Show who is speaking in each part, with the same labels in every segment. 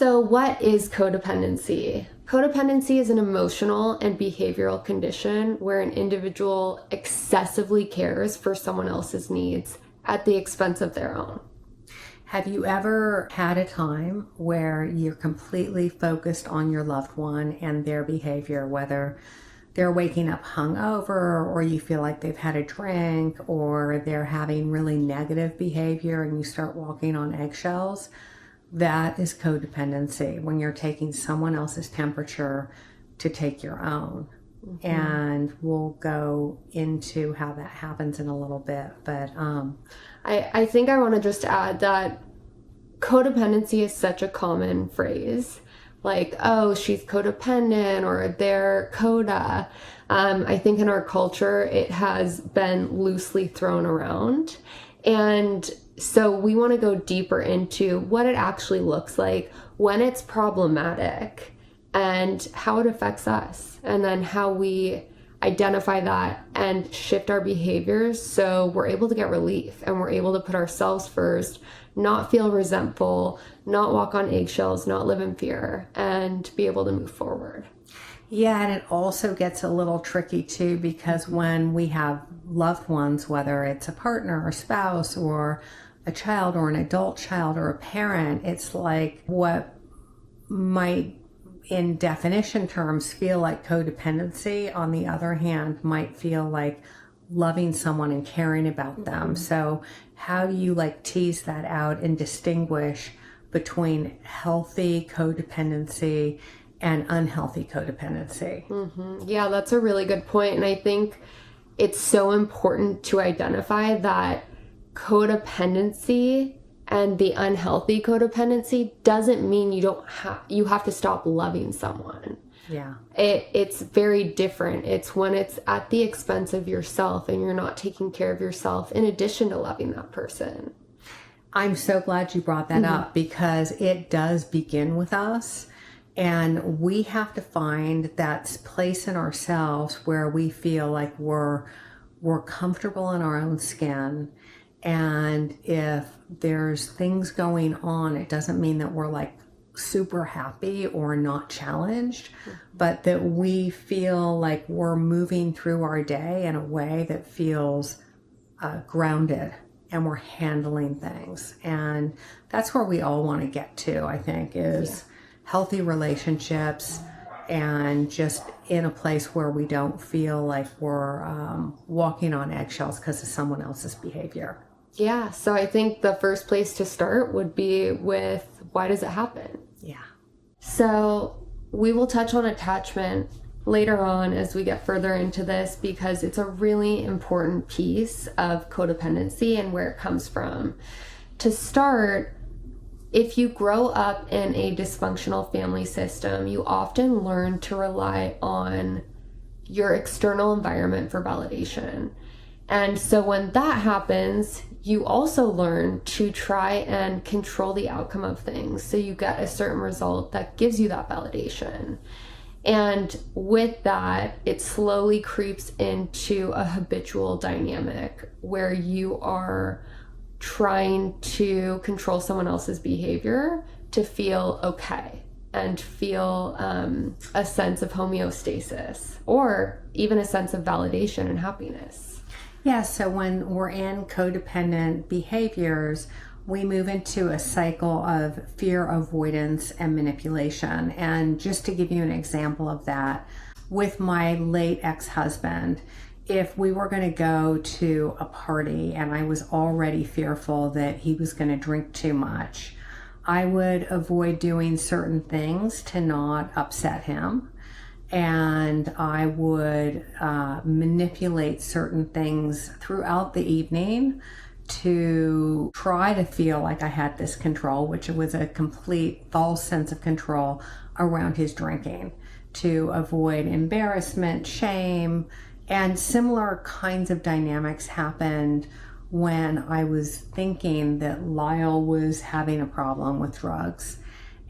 Speaker 1: So what is codependency? Codependency is an emotional and behavioral condition where an individual excessively cares for someone else's needs at the expense of their own.
Speaker 2: Have you ever had a time where you're completely focused on your loved one and their behavior, whether they're waking up hungover or you feel like they've had a drink or they're having really negative behavior and you start walking on eggshells? That is codependency, when you're taking someone else's temperature to take your own. And we'll go into how that happens in a little bit. But
Speaker 1: I think I want to just add that codependency is such a common phrase. Like, oh, she's codependent or they're coda. I think in our culture, it has been loosely thrown around. And so we want to go deeper into what it actually looks like when it's problematic and how it affects us, and then how we identify that and shift our behaviors so we're able to get relief and we're able to put ourselves first, not feel resentful, not walk on eggshells, not live in fear, and be able to move forward.
Speaker 2: yeah, and it also gets a little tricky too, because when we have loved ones, whether it's a partner or spouse or a child or an adult child or a parent, it's like what might in definition terms feel like codependency, on the other hand, might feel like loving someone and caring about them. So how do you like tease that out and distinguish between healthy codependency and unhealthy codependency?
Speaker 1: Yeah, that's a really good point. And I think it's so important to identify that codependency and the unhealthy codependency doesn't mean you have to stop loving someone.
Speaker 2: Yeah.
Speaker 1: It's very different. It's when it's at the expense of yourself and you're not taking care of yourself in addition to loving that person.
Speaker 2: I'm so glad you brought that up, because it does begin with us. And we have to find that place in ourselves where we feel like we're comfortable in our own skin. And if there's things going on, it doesn't mean that we're like super happy or not challenged, but that we feel like we're moving through our day in a way that feels grounded, and we're handling things. And that's where we all want to get to, I think, is healthy relationships, and just in a place where we don't feel like we're walking on eggshells because of someone else's behavior.
Speaker 1: Yeah, so I think the first place to start would be with, why does it happen?
Speaker 2: Yeah.
Speaker 1: So we will touch on attachment later on as we get further into this, because it's a really important piece of codependency and where it comes from. To start, if you grow up in a dysfunctional family system, you often learn to rely on your external environment for validation. And so when that happens, you also learn to try and control the outcome of things. So you get a certain result that gives you that validation. And with that, it slowly creeps into a habitual dynamic where you are trying to control someone else's behavior to feel okay and feel a sense of homeostasis, or even a sense of validation and happiness.
Speaker 2: Yeah, so when we're in codependent behaviors, we move into a cycle of fear avoidance and manipulation. And just to give you an example of that, with my late ex-husband, if we were going to go to a party and I was already fearful that he was going to drink too much, I would avoid doing certain things to not upset him. And I would manipulate certain things throughout the evening to try to feel like I had this control, which was a complete false sense of control around his drinking, to avoid embarrassment, shame, and similar kinds of dynamics happened when I was thinking that Lyle was having a problem with drugs.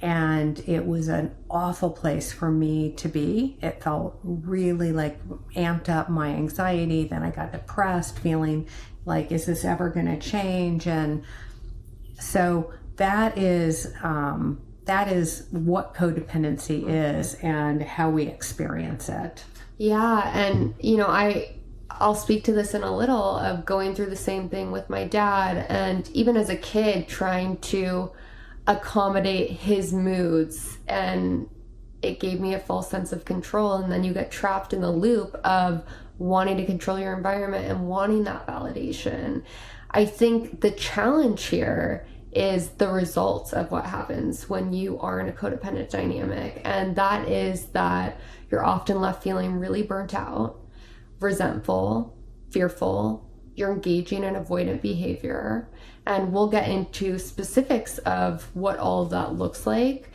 Speaker 2: And it was an awful place for me to be. It felt really like amped up my anxiety. Then I got depressed, feeling like, is this ever going to change? And so that that is what codependency is and how we experience it.
Speaker 1: Yeah, and I'll speak to this in a little, of going through the same thing with my dad, and even as a kid trying to accommodate his moods, and it gave me a false sense of control. And then you get trapped in the loop of wanting to control your environment and wanting that validation. I think the challenge here is the results of what happens when you are in a codependent dynamic, and that is that you're often left feeling really burnt out, resentful, fearful. You're engaging in avoidant behavior, and we'll get into specifics of what all of that looks like.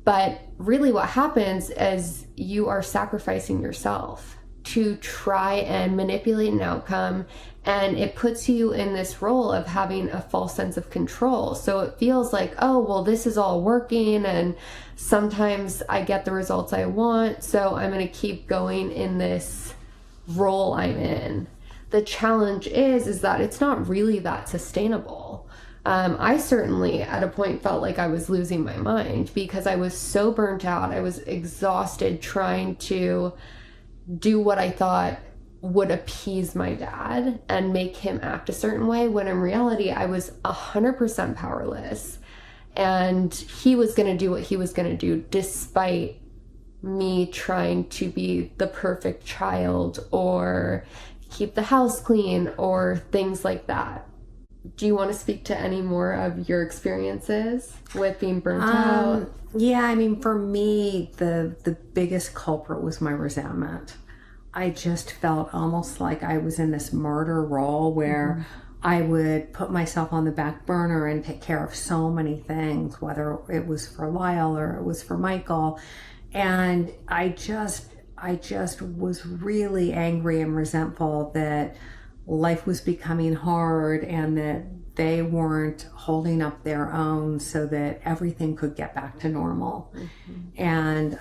Speaker 1: But really what happens is you are sacrificing yourself to try and manipulate an outcome, and it puts you in this role of having a false sense of control. So it feels like, oh, well, this is all working, and sometimes I get the results I want, so I'm going to keep going in this role I'm in. The challenge is that it's not really that sustainable. I certainly at a point felt like I was losing my mind because I was so burnt out. I was exhausted trying to do what I thought would appease my dad and make him act a certain way, when in reality I was 100% powerless, and he was going to do what he was going to do despite me trying to be the perfect child or keep the house clean or things like that. Do you want to speak to any more of your experiences with being burnt out?
Speaker 2: Yeah, I mean, for me, the biggest culprit was my resentment. I just felt almost like I was in this martyr role where I would put myself on the back burner and take care of so many things, whether it was for Lyle or it was for Michael. And I just was really angry and resentful that life was becoming hard and that they weren't holding up their own so that everything could get back to normal. And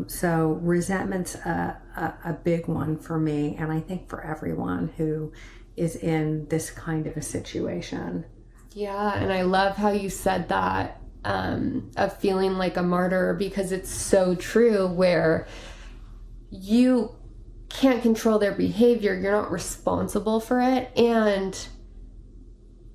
Speaker 2: so resentment's a big one for me, and I think for everyone who is in this kind of a situation.
Speaker 1: Yeah, and I love how you said that, of feeling like a martyr, because it's so true, where you can't control their behavior, you're not responsible for it, and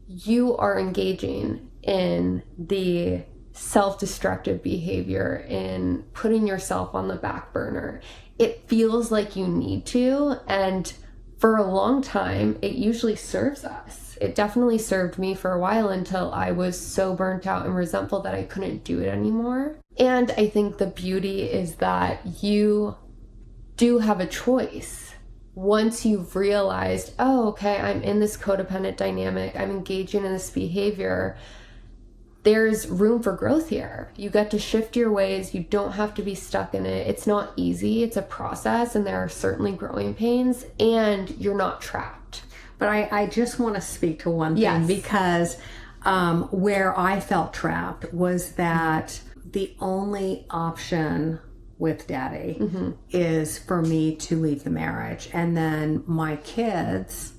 Speaker 1: you are engaging in the self-destructive behavior, in putting yourself on the back burner. It feels like you need to, and for a long time, it usually serves us. It definitely served me for a while until I was so burnt out and resentful that I couldn't do it anymore. And I think the beauty is that you do have a choice. Once you've realized, oh, okay, I'm in this codependent dynamic, I'm engaging in this behavior, there's room for growth here. You get to shift your ways. You don't have to be stuck in it. It's not easy. It's a process, and there are certainly growing pains, and you're not trapped.
Speaker 2: But I just want to speak to one thing, because where I felt trapped was that the only option with Daddy is for me to leave the marriage. And then my kids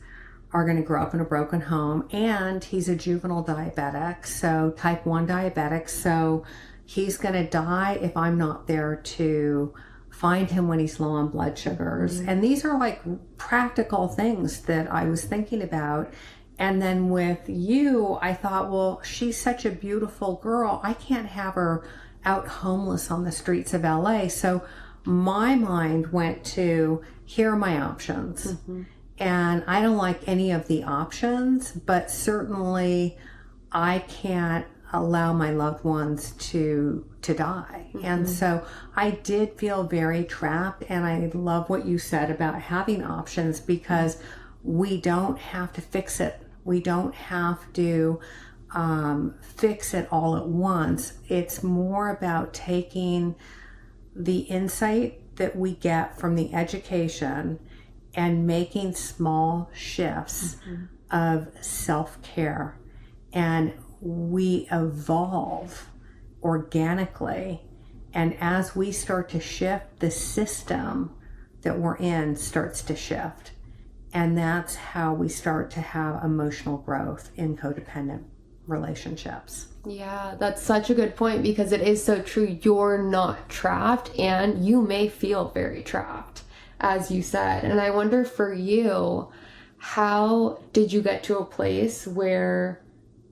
Speaker 2: are going to grow up in a broken home, and he's a juvenile diabetic, so type 1 diabetic, so he's going to die if I'm not there to find him when he's low on blood sugars. And these are like practical things that I was thinking about. And then with you, I thought, well, she's such a beautiful girl, I can't have her out homeless on the streets of LA. So my mind went to, here are my options. And I don't like any of the options, but certainly I can't allow my loved ones to die. And so I did feel very trapped, and I love what you said about having options, because we don't have to fix it. We don't have to fix it all at once. It's more about taking the insight that we get from the education and making small shifts of self-care. And we evolve organically. And as we start to shift, the system that we're in starts to shift. And that's how we start to have emotional growth in codependent relationships.
Speaker 1: Yeah, that's such a good point because it is so true. You're not trapped and you may feel very trapped, as you said. And I wonder for you, how did you get to a place where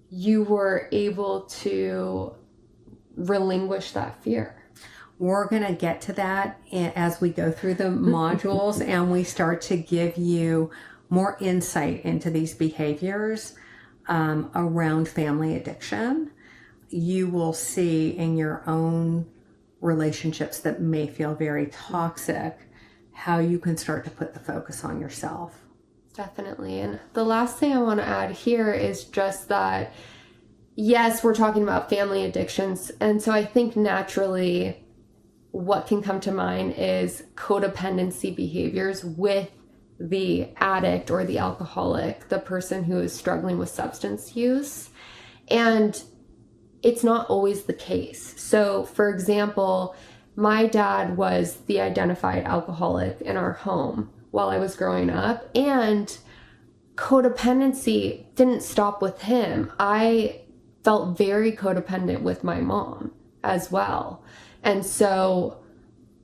Speaker 1: you were able to relinquish that fear?
Speaker 2: We're going to get to that as we go through the modules and we start to give you more insight into these behaviors around family addiction. You will see in your own relationships that may feel very toxic how you can start to put the focus on yourself.
Speaker 1: Definitely. And the last thing I want to add here is just that, yes, we're talking about family addictions. And so I think naturally what can come to mind is codependency behaviors with the addict or the alcoholic, the person who is struggling with substance use. And it's not always the case. So, for example, my dad was the identified alcoholic in our home while I was growing up, and codependency didn't stop with him. I felt very codependent with my mom as well. And so,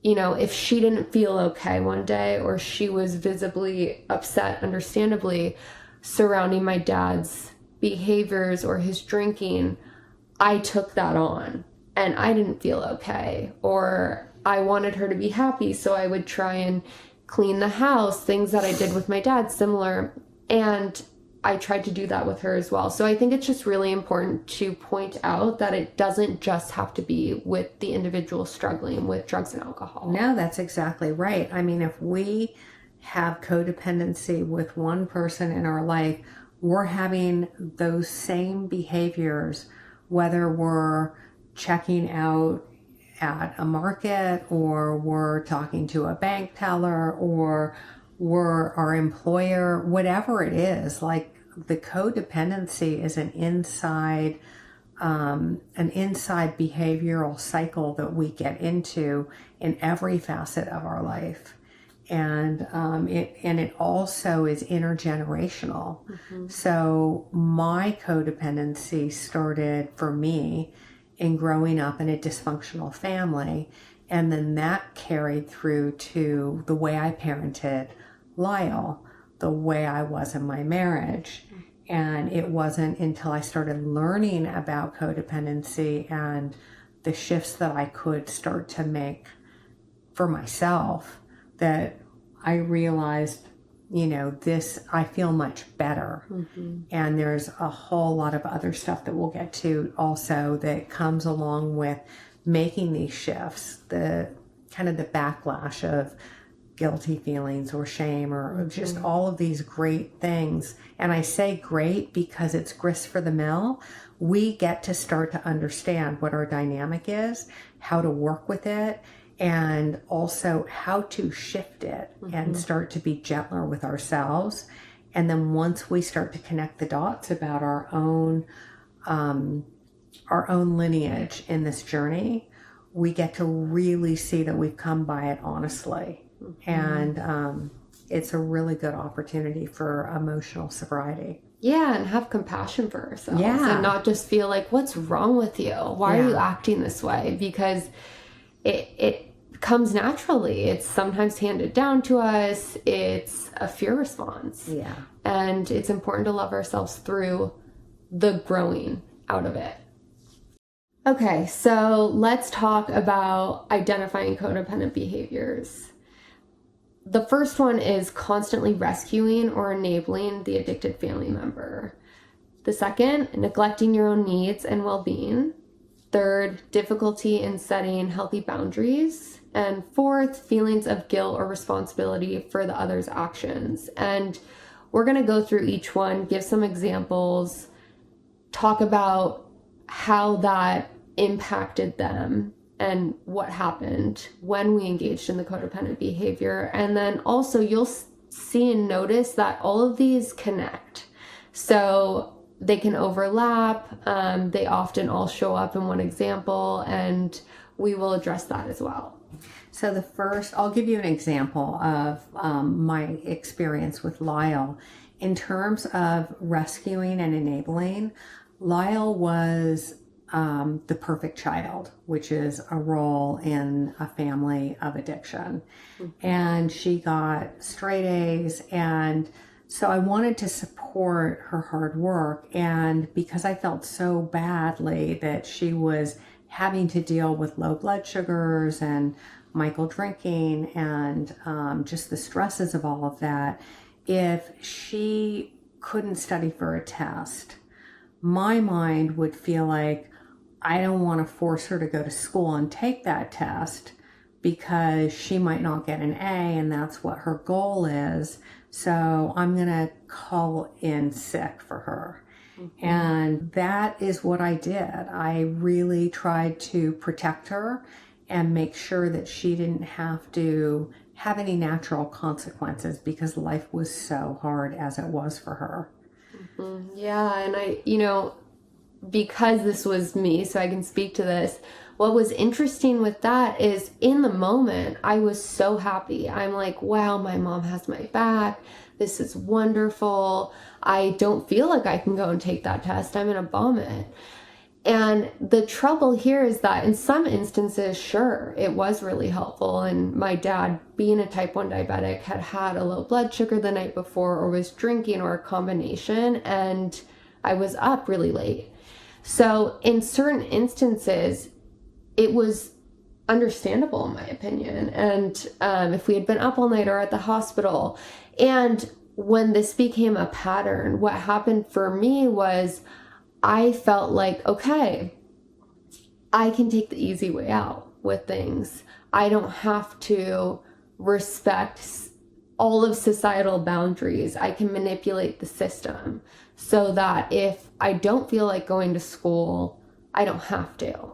Speaker 1: you know, if she didn't feel okay one day or she was visibly upset, understandably, surrounding my dad's behaviors or his drinking, I took that on and I didn't feel okay. Or I wanted her to be happy, so I would try and clean the house, things that I did with my dad, similar. And I tried to do that with her as well. So I think it's just really important to point out that it doesn't just have to be with the individual struggling with drugs and alcohol.
Speaker 2: No, that's exactly right. I mean, if we have codependency with one person in our life, we're having those same behaviors, whether we're checking out at a market or we're talking to a bank teller or we're our employer, whatever it is. Like, the codependency is an inside behavioral cycle that we get into in every facet of our life. And it also is intergenerational. Mm-hmm. So my codependency started for me in growing up in a dysfunctional family, and then that carried through to the way I parented Lyle, the way I was in my marriage. And it wasn't until I started learning about codependency and the shifts that I could start to make for myself that I realized, you know, I feel much better. Mm-hmm. And there's a whole lot of other stuff that we'll get to also that comes along with making these shifts, the kind of the backlash of guilty feelings or shame or just all of these great things. And I say great because it's grist for the mill. We get to start to understand what our dynamic is, how to work with it, and also how to shift it and start to be gentler with ourselves. And then once we start to connect the dots about our own lineage in this journey, we get to really see that we've come by it honestly. And it's a really good opportunity for emotional sobriety.
Speaker 1: Yeah, and have compassion for ourselves. Yeah. And not just feel like, what's wrong with you? Why are you acting this way? Because it comes naturally. It's sometimes handed down to us. It's a fear response.
Speaker 2: Yeah.
Speaker 1: And it's important to love ourselves through the growing out of it. Okay, so let's talk about identifying codependent behaviors. The first one is constantly rescuing or enabling the addicted family member. The second, neglecting your own needs and well-being. Third, difficulty in setting healthy boundaries. And fourth, feelings of guilt or responsibility for the other's actions. And we're going to go through each one, give some examples, talk about how that impacted them and what happened when we engaged in the codependent behavior. And then also you'll see and notice that all of these connect. So they can overlap. They often all show up in one example, and we will address that as well.
Speaker 2: So the first, I'll give you an example of my experience with Lyle. In terms of rescuing and enabling, Lyle was the perfect child, which is a role in a family of addiction. And she got straight A's. And so I wanted to support her hard work. And because I felt so badly that she was having to deal with low blood sugars and Michael drinking and just the stresses of all of that, if she couldn't study for a test, my mind would feel like I don't want to force her to go to school and take that test because she might not get an A and that's what her goal is. So I'm going to call in sick for her. And that is what I did. I really tried to protect her and make sure that she didn't have to have any natural consequences because life was so hard as it was for her.
Speaker 1: Yeah, and because this was me, so I can speak to this, what was interesting with that is in the moment, I was so happy. I'm like, wow, my mom has my back. This is wonderful. I don't feel like I can go and take that test. I'm going to vomit. And the trouble here is that in some instances, sure, it was really helpful. And my dad, being a type 1 diabetic, had had a low blood sugar the night before or was drinking or a combination, and I was up really late. So in certain instances, it was understandable in my opinion. And if we had been up all night or at the hospital, and when this became a pattern, what happened for me was I felt like, okay, I can take the easy way out with things. I don't have to respect all of societal boundaries. I can manipulate the system so that if I don't feel like going to school, I don't have to.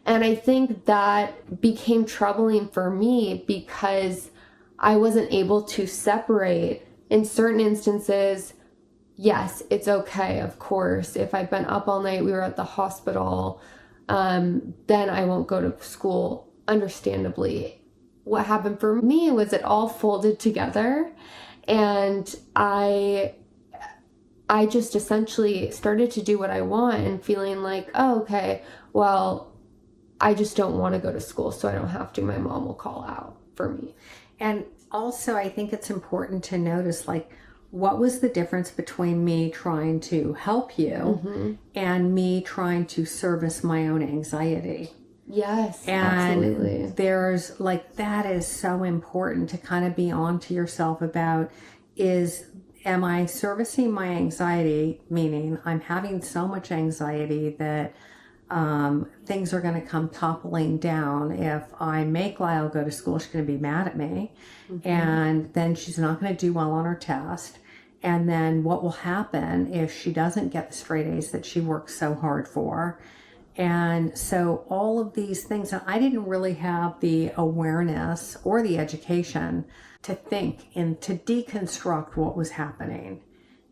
Speaker 1: And I think that became troubling for me because I wasn't able to separate. In certain instances, yes, it's okay, of course. If I've been up all night, we were at the hospital, then I won't go to school, understandably. What happened for me was it all folded together, and I just essentially started to do what I want and feeling like, oh, okay, well, I just don't want to go to school, so I don't have to. My mom will call out for me.
Speaker 2: And also, I think it's important to notice, like, what was the difference between me trying to help you and me trying to service my own anxiety?
Speaker 1: Yes,
Speaker 2: And
Speaker 1: absolutely.
Speaker 2: there's like, that is so important to kind of be on to yourself about am I servicing my anxiety? Meaning I'm having so much anxiety that things are going to come toppling down. If I make Lyle go to school, she's going to be mad at me. And then she's not going to do well on her test. And then what will happen if she doesn't get the straight A's that she worked so hard for? And so all of these things, and I didn't really have the awareness or the education to think and to deconstruct what was happening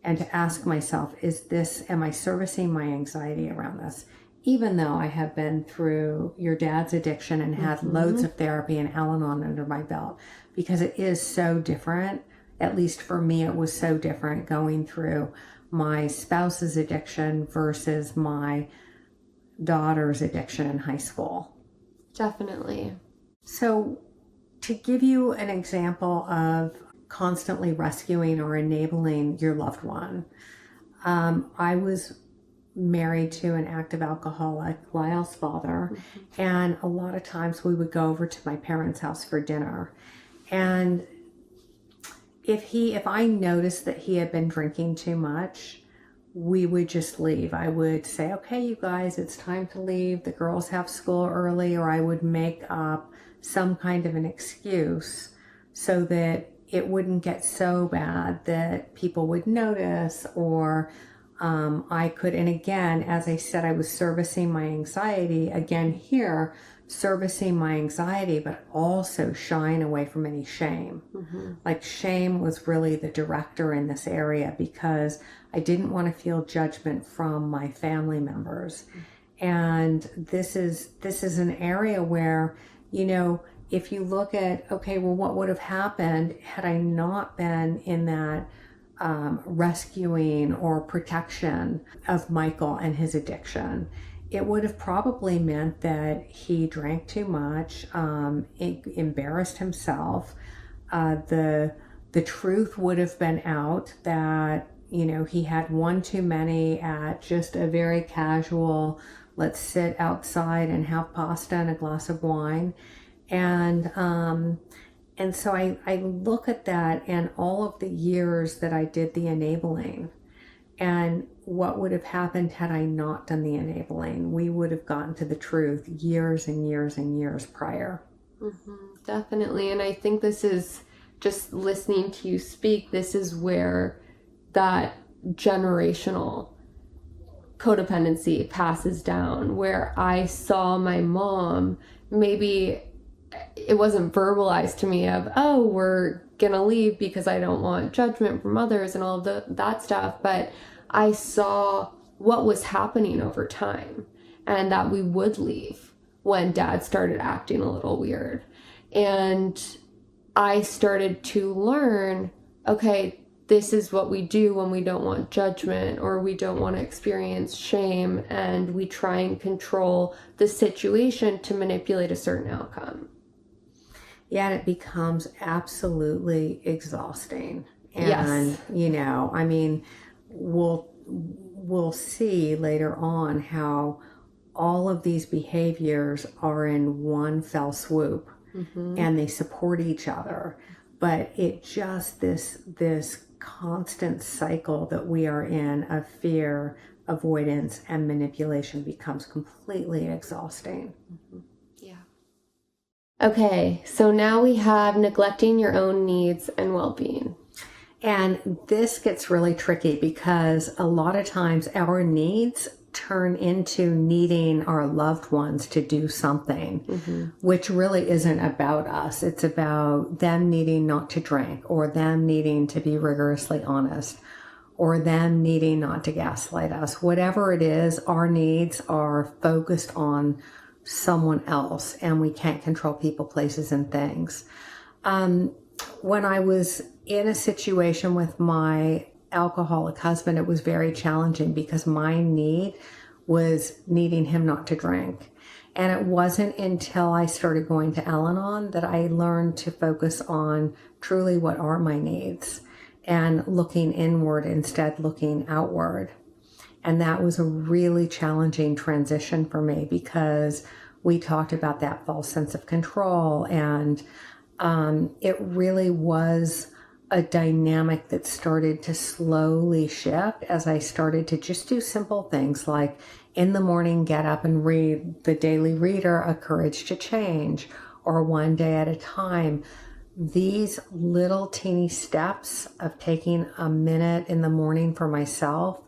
Speaker 2: and to ask myself, am I servicing my anxiety around this? Even though I have been through your dad's addiction and had loads of therapy and Al-Anon under my belt, because it is so different. At least for me, it was so different going through my spouse's addiction versus my daughter's addiction in high school.
Speaker 1: Definitely.
Speaker 2: So to give you an example of constantly rescuing or enabling your loved one, I was married to an active alcoholic, Lyle's father, and a lot of times we would go over to my parents' house for dinner. And if I noticed that he had been drinking too much, we would just leave. I would say, okay, you guys, it's time to leave. The girls have school early, or I would make up some kind of an excuse so that it wouldn't get so bad that people would notice, or I could, and again, as I said, I was servicing my anxiety, again here, servicing my anxiety, but also shying away from any shame. Like, shame was really the director in this area because I didn't want to feel judgment from my family members. And this is an area where, if you look at, okay, well, what would have happened had I not been in that rescuing or protection of Michael and his addiction. It would have probably meant that he drank too much, embarrassed himself. The truth would have been out that, he had one too many at just a very casual, let's sit outside and have pasta and a glass of wine. And so I look at that and all of the years that I did the enabling and what would have happened had I not done the enabling. We would have gotten to the truth years and years and years prior.
Speaker 1: Definitely. And I think this is just listening to you speak. This is where that generational codependency passes down, where I saw my mom, maybe it wasn't verbalized to me of, oh, we're gonna leave because I don't want judgment from others and all of that stuff, but I saw what was happening over time and that we would leave when Dad started acting a little weird. And I started to learn, okay, this is what we do when we don't want judgment or we don't want to experience shame, and we try and control the situation to manipulate a certain outcome.
Speaker 2: Yeah, and it becomes absolutely exhausting. And,
Speaker 1: Yes.
Speaker 2: we'll see later on how all of these behaviors are in one fell swoop and they support each other. But it just, this constant cycle that we are in of fear, avoidance, and manipulation becomes completely exhausting.
Speaker 1: Okay, so now we have neglecting your own needs and well-being.
Speaker 2: And this gets really tricky because a lot of times our needs turn into needing our loved ones to do something, which really isn't about us. It's about them needing not to drink, or them needing to be rigorously honest, or them needing not to gaslight us. Whatever it is, our needs are focused on someone else, and we can't control people, places, and things. When I was in a situation with my alcoholic husband, it was very challenging because my need was needing him not to drink. And it wasn't until I started going to Al-Anon that I learned to focus on truly what are my needs and looking inward instead looking outward. And that was a really challenging transition for me because we talked about that false sense of control, and it really was a dynamic that started to slowly shift as I started to just do simple things like in the morning get up and read the Daily Reader, A Courage to Change, or One Day at a Time. These little teeny steps of taking a minute in the morning for myself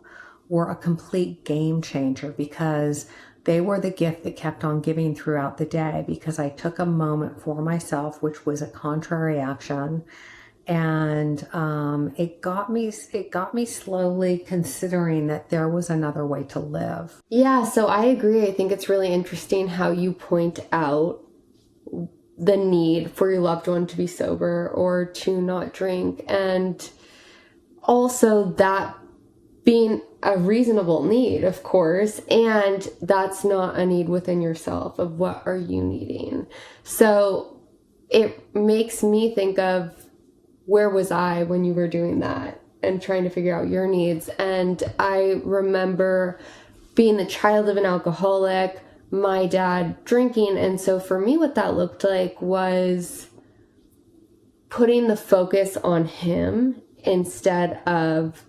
Speaker 2: were a complete game changer because they were the gift that kept on giving throughout the day, because I took a moment for myself, which was a contrary action. And it got me slowly considering that there was another way to live.
Speaker 1: Yeah, so I agree. I think it's really interesting how you point out the need for your loved one to be sober or to not drink, and also that being a reasonable need, of course, and that's not a need within yourself of what are you needing. So it makes me think of, where was I when you were doing that and trying to figure out your needs? And I remember being the child of an alcoholic, my dad drinking. And so for me, what that looked like was putting the focus on him instead of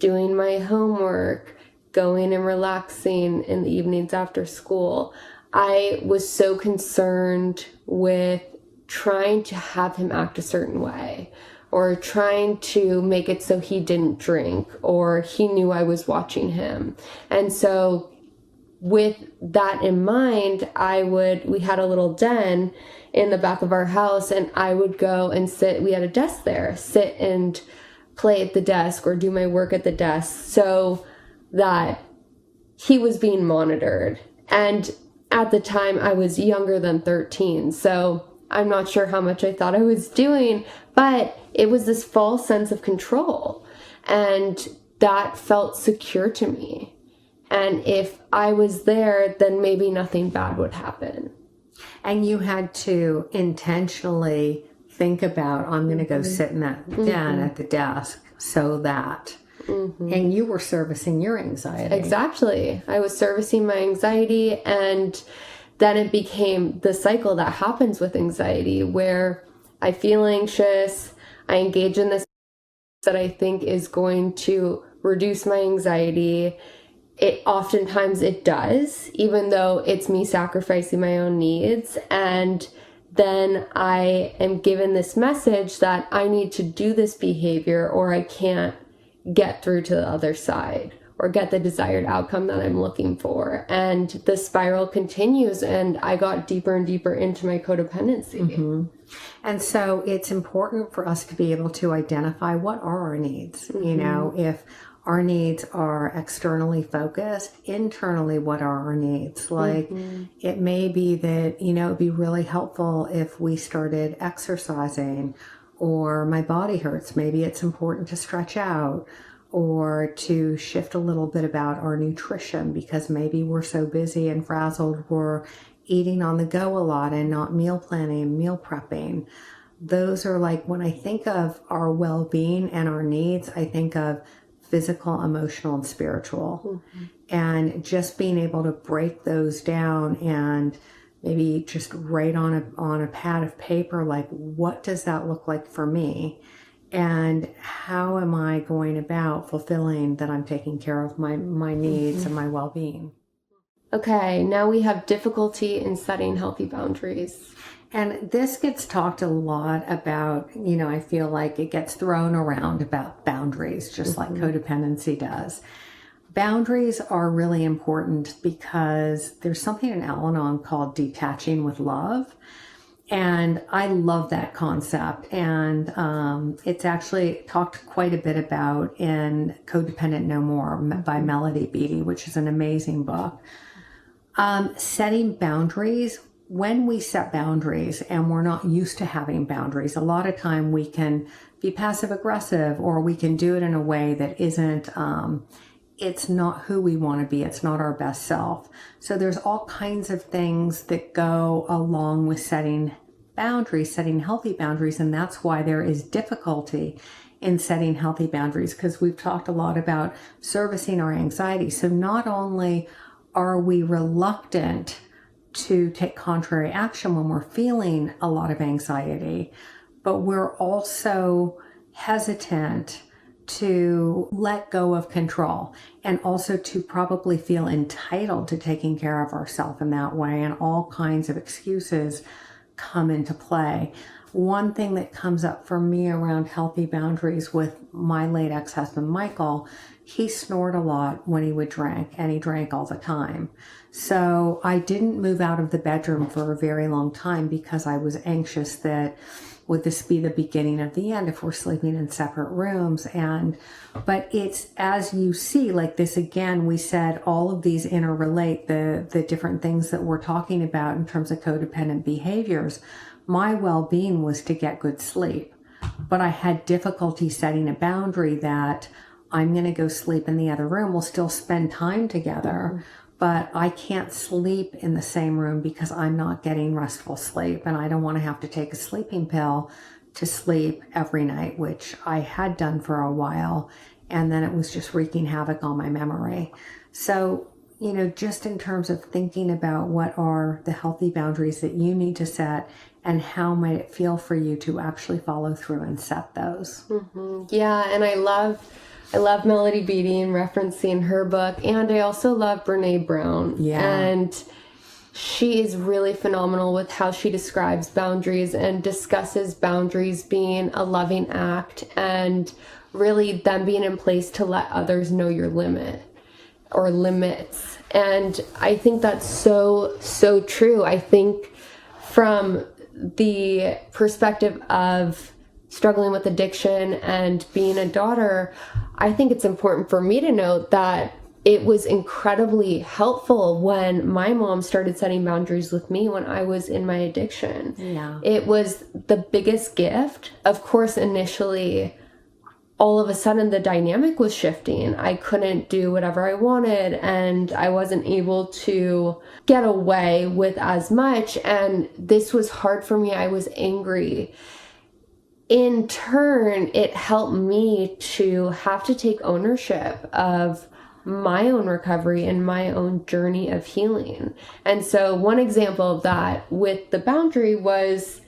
Speaker 1: doing my homework, going and relaxing in the evenings after school. I was so concerned with trying to have him act a certain way, or trying to make it so he didn't drink, or he knew I was watching him. And so with that in mind, we had a little den in the back of our house, and I would go and sit, we had a desk there, sit and play at the desk or do my work at the desk so that he was being monitored. And at the time I was younger than 13, so I'm not sure how much I thought I was doing, but it was this false sense of control. And that felt secure to me. And if I was there, then maybe nothing bad would happen.
Speaker 2: And you had to intentionally think about, I'm going to go sit in that den at the desk so that, and you were servicing your anxiety.
Speaker 1: Exactly. I was servicing my anxiety, and then it became the cycle that happens with anxiety where I feel anxious, I engage in this that I think is going to reduce my anxiety. Oftentimes it does, even though it's me sacrificing my own needs. And then I am given this message that I need to do this behavior or I can't get through to the other side or get the desired outcome that I'm looking for. And the spiral continues, and I got deeper and deeper into my codependency.
Speaker 2: And so it's important for us to be able to identify what are our needs. You know, if our needs are externally focused, internally, what are our needs? Like, it may be that, you know, it'd be really helpful if we started exercising, or my body hurts. Maybe it's important to stretch out, or to shift a little bit about our nutrition, because maybe we're so busy and frazzled, we're eating on the go a lot and not meal planning, meal prepping. Those are like, when I think of our well-being and our needs, I think of physical, emotional, and spiritual. And just being able to break those down and maybe just write on a pad of paper, like, what does that look like for me? And how am I going about fulfilling that I'm taking care of my needs and my well-being?
Speaker 1: Okay, now we have difficulty in setting healthy boundaries.
Speaker 2: And this gets talked a lot about, you know, I feel like it gets thrown around about boundaries, just like codependency does. Boundaries are really important because there's something in Al-Anon called detaching with love. And I love that concept. And it's actually talked quite a bit about in Codependent No More by Melody Beattie, which is an amazing book. Setting boundaries, when we set boundaries and we're not used to having boundaries, a lot of time we can be passive aggressive, or we can do it in a way that isn't, it's not who we want to be. It's not our best self. So there's all kinds of things that go along with setting boundaries, setting healthy boundaries. And that's why there is difficulty in setting healthy boundaries, because we've talked a lot about servicing our anxiety. So not only are we reluctant to take contrary action when we're feeling a lot of anxiety, but we're also hesitant to let go of control, and also to probably feel entitled to taking care of ourselves in that way. And all kinds of excuses come into play. One thing that comes up for me around healthy boundaries with my late ex-husband, Michael, he snored a lot when he would drink, and he drank all the time. So I didn't move out of the bedroom for a very long time because I was anxious that would this be the beginning of the end if we're sleeping in separate rooms. But it's, as you see, like this again, we said all of these interrelate, the different things that we're talking about in terms of codependent behaviors. My well-being was to get good sleep, but I had difficulty setting a boundary that I'm going to go sleep in the other room. We'll still spend time together, but I can't sleep in the same room because I'm not getting restful sleep, and I don't want to have to take a sleeping pill to sleep every night, which I had done for a while, and then it was just wreaking havoc on my memory. So, you know, just in terms of thinking about what are the healthy boundaries that you need to set, and how might it feel for you to actually follow through and set those.
Speaker 1: Yeah, and I love Melody Beattie and referencing her book, and I also love Brene Brown.
Speaker 2: Yeah.
Speaker 1: And she is really phenomenal with how she describes boundaries and discusses boundaries being a loving act, and really them being in place to let others know your limit or limits. And I think that's so true. I think from the perspective of struggling with addiction and being a daughter, I think it's important for me to note that it was incredibly helpful when my mom started setting boundaries with me when I was in my addiction.
Speaker 2: Yeah.
Speaker 1: It was the biggest gift. Of course, initially, all of a sudden the dynamic was shifting. I couldn't do whatever I wanted, and I wasn't able to get away with as much. And this was hard for me. I was angry. In turn, it helped me to have to take ownership of my own recovery and my own journey of healing. And so one example of that with the boundary was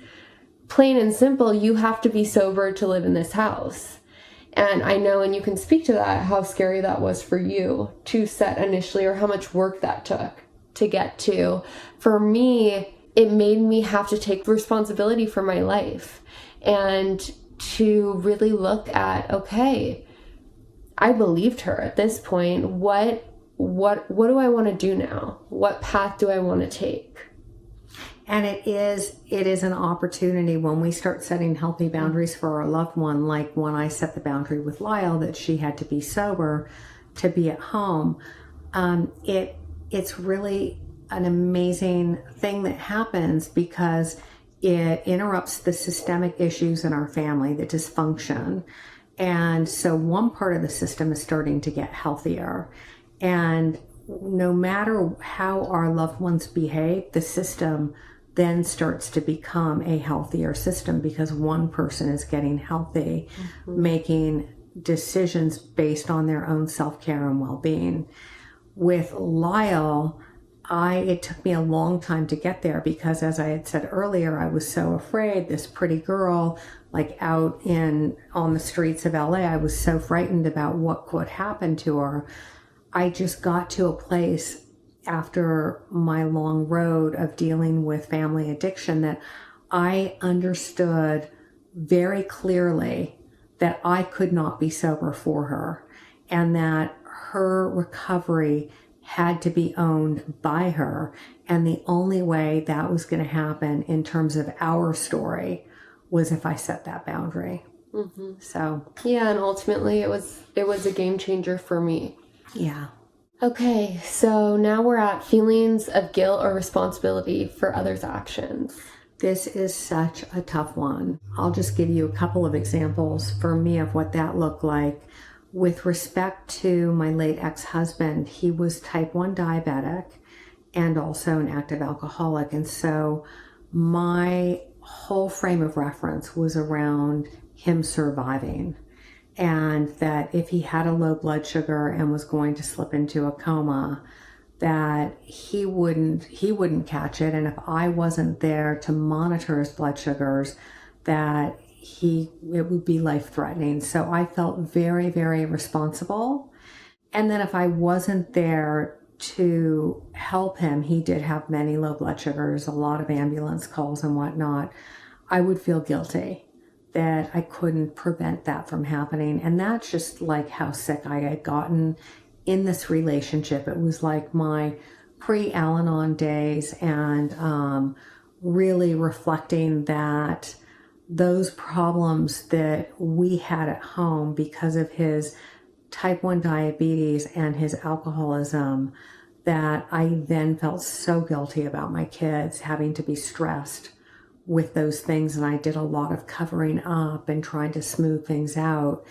Speaker 1: plain and simple, you have to be sober to live in this house. And I know, and you can speak to that, how scary that was for you to set initially, or how much work that took to get to. For me, it made me have to take responsibility for my life and to really look at, okay, I believed her at this point. What do I want to do now? What path do I want to take?
Speaker 2: And it is an opportunity when we start setting healthy boundaries for our loved one, like when I set the boundary with Lyle that she had to be sober to be at home. It's really an amazing thing that happens because it interrupts the systemic issues in our family, the dysfunction. And so one part of the system is starting to get healthier. And no matter how our loved ones behave, the system then starts to become a healthier system because one person is getting healthy, making decisions based on their own self-care and well-being. With Lyle, it took me a long time to get there because, as I had said earlier, I was so afraid. This pretty girl, like out on the streets of LA, I was so frightened about what could happen to her. I just got to a place after my long road of dealing with family addiction that I understood very clearly that I could not be sober for her and that her recovery had to be owned by her. And the only way that was going to happen in terms of our story was if I set that boundary. So
Speaker 1: yeah, and ultimately it was a game changer for me.
Speaker 2: yeah.
Speaker 1: Okay, so now we're at feelings of guilt or responsibility for others' actions.
Speaker 2: This is such a tough one. I'll just give you a couple of examples for me of what that looked like. With respect to my late ex-husband, he was type 1 diabetic and also an active alcoholic. And so my whole frame of reference was around him surviving. And that if he had a low blood sugar and was going to slip into a coma, that he wouldn't catch it. And if I wasn't there to monitor his blood sugars, that it would be life-threatening. So I felt very, very responsible. And then if I wasn't there to help him, he did have many low blood sugars, a lot of ambulance calls and whatnot, I would feel guilty that I couldn't prevent that from happening. And that's just like how sick I had gotten in this relationship. It was like my pre-Al-Anon days, and really reflecting that those problems that we had at home because of his type 1 diabetes and his alcoholism, that I then felt so guilty about my kids having to be stressed with those things. And I did a lot of covering up and trying to smooth things out.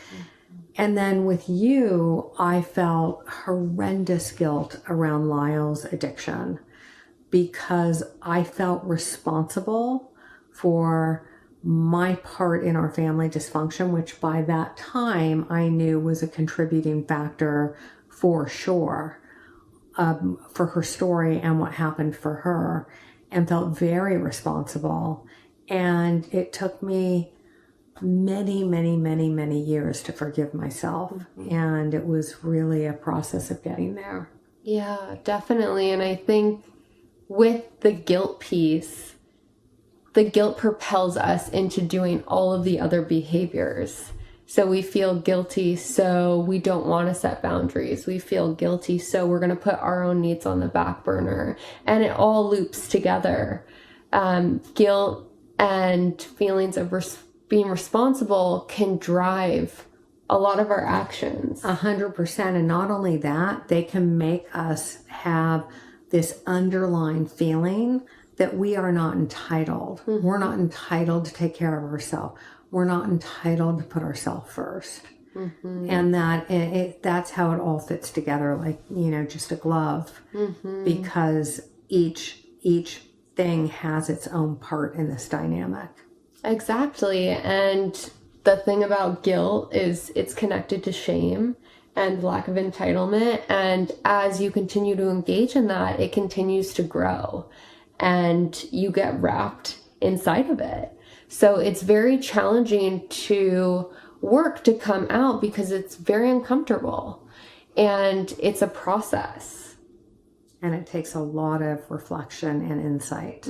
Speaker 2: And then with you, I felt horrendous guilt around Lyle's addiction because I felt responsible for my part in our family dysfunction, which by that time I knew was a contributing factor for sure, for her story and what happened for her, and felt very responsible. And it took me many, many, many, many years to forgive myself. And it was really a process of getting there.
Speaker 1: Yeah, definitely. And I think with the guilt piece, the guilt propels us into doing all of the other behaviors. So we feel guilty, so we don't want to set boundaries. We feel guilty, so we're going to put our own needs on the back burner. And it all loops together. Guilt and feelings of being responsible can drive a lot of our actions.
Speaker 2: 100%. And not only that, they can make us have this underlying feeling that we are not entitled. We're not entitled to take care of ourselves. We're not entitled to put ourselves first. and that's how it all fits together, like, just a glove, because each thing has its own part in this dynamic.
Speaker 1: Exactly. And the thing about guilt is it's connected to shame and lack of entitlement. And as you continue to engage in that, it continues to grow and you get wrapped inside of it. So it's very challenging to work to come out because it's very uncomfortable and it's a process.
Speaker 2: And it takes a lot of reflection and insight.